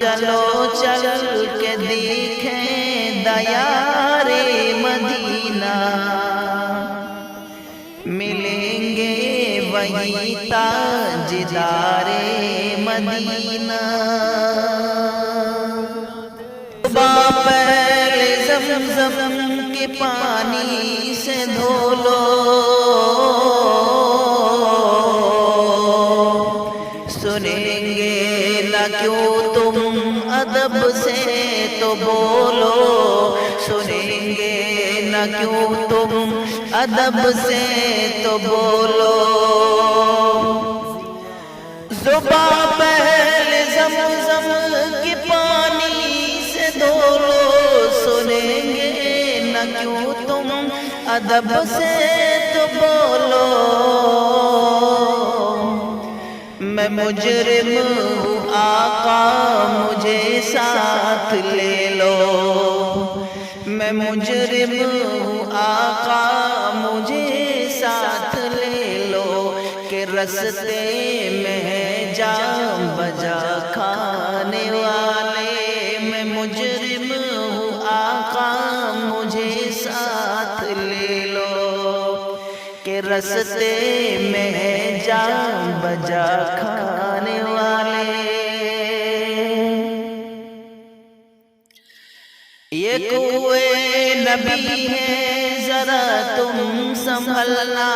چلو چل کے دیکھیں دیار مدینہ، ملیں گے وہی تاجدار مدینہ۔ پہلے زمزم کے پانی سے دھو لو، سنیں گے نہ کیوں تم ادب سے تو بولو، سنیں گے نہ کیوں تم ادب سے تو بولو۔ زباں پہلے زمزم کے پانی سے دھو لو، سنیں گے نہ کیوں تم ادب سے تو بولو۔ میں مجرم ہوں آقا مجھے ساتھ لے لو، میں مجرم ہوں آقا مجھے ساتھ لے لو، کہ رستے میں جام بجا کھانے والے۔ میں مجرم ہوں آقا مجھے ساتھ لے لو، کہ رستے میں جام بجا کھانے والے۔ یہ کوئے نبی ہے ذرا تم سنبھلنا،